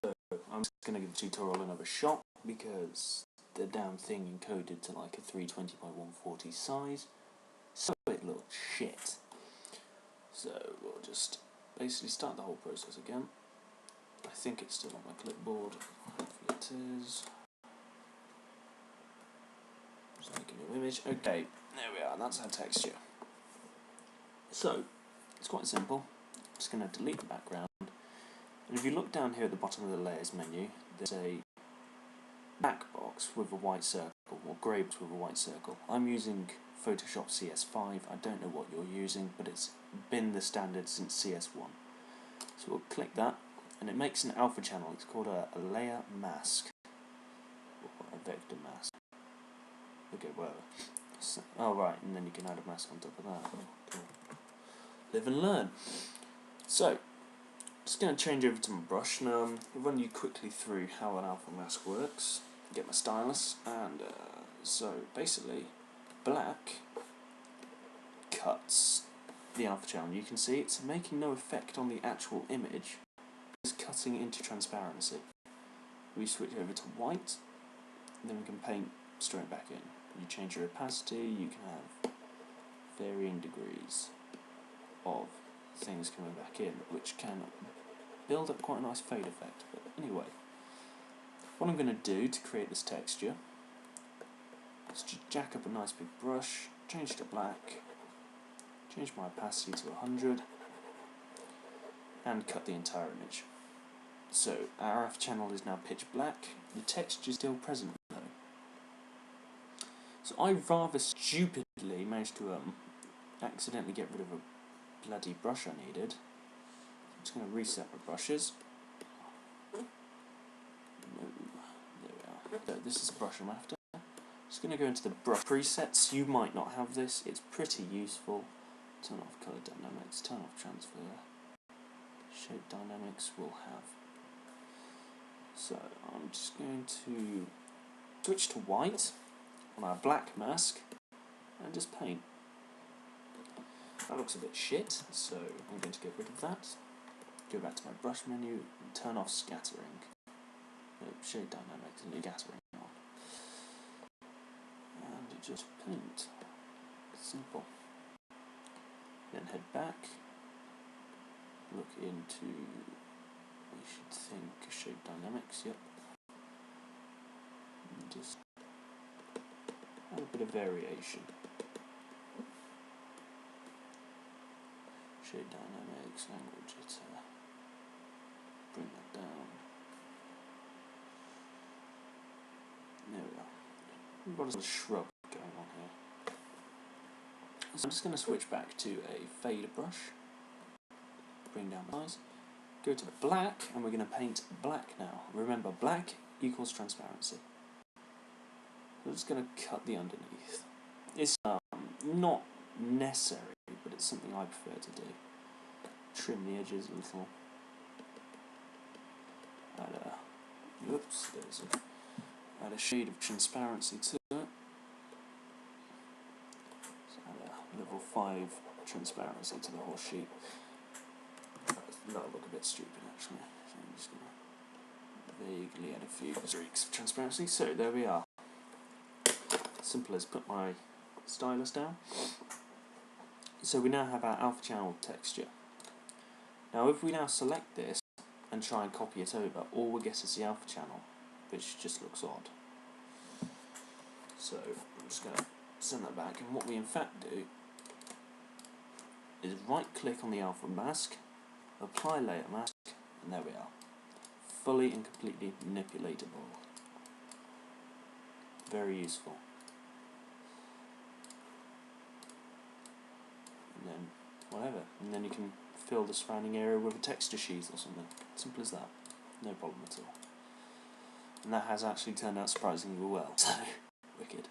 so I'm just going to give the tutorial another shot because the damn thing encoded to like a 320 by 140 size, so it looked shit. So we'll just basically start the whole process again. I think it's still on my clipboard. Hopefully it is. Just make a new image. Okay, there we are. That's our texture. So it's quite simple. I'm just going to delete the background. And if you look down here at the bottom of the layers menu, there's a black box with a white circle, or grey box with a white circle. I'm using Photoshop CS5. I don't know what you're using, but it's been the standard since CS1. So we'll click that, and it makes an alpha channel. It's called a layer mask, or a vector mask. Okay, whatever. So, oh right, and then you can add a mask on top of that. Oh, cool. Live and learn. So, just going to change over to my brush now. I'll run you quickly through how an alpha mask works. Get my stylus, and so basically, black cuts the alpha channel. You can see it's making no effect on the actual image. It's cutting into transparency. We switch over to white, and then we can paint straight back in. You change your opacity. You can have varying degrees of things coming back in, which can build up quite a nice fade effect. But anyway, what I'm going to do to create this texture is just jack up a nice big brush, change to black, change my opacity to 100, and cut the entire image. So our alpha channel is now pitch black. The texture is still present though. So I rather stupidly managed to accidentally get rid of a bloody brush I needed. I'm just going to reset my brushes. There we are. So this is the brush I'm after. Just going to go into the brush presets. You might not have this. It's pretty useful. Turn off color dynamics. Turn off transfer. Shape dynamics will have. So I'm just going to switch to white on our black mask and just paint. That looks a bit shit, so I'm going to get rid of that. Go back to my brush menu and turn off scattering. Shade dynamics and leave scattering on. And just paint. Simple. Then head back. Look into, we should think, shape dynamics, yep. And just have a bit of variation. Shade dynamics, angle jitter, bring that down. There we are. We've got a little shrub going on here. So I'm just going to switch back to a fade brush, bring down the size, go to black, and we're going to paint black now. Remember, black equals transparency. So I'm just going to cut the underneath. It's not necessary, but it's something I prefer to do. Trim the edges a little. Add a shade of transparency to it. So add a level 5 transparency to the whole sheet. That'll look a bit stupid actually. So I'm just going to vaguely add a few streaks of transparency. So there we are. Simple as put my stylus down. So we now have our alpha channel texture. Now if we now select this and try and copy it over, all we get is the alpha channel, which just looks odd. So I'm just going to send that back, and what we in fact do is right click on the alpha mask, apply layer mask, and there we are. Fully and completely manipulatable. Very useful. And then whatever, and then you can fill the surrounding area with a texture sheet or something. Simple as that. No problem at all. And that has actually turned out surprisingly well, so wicked.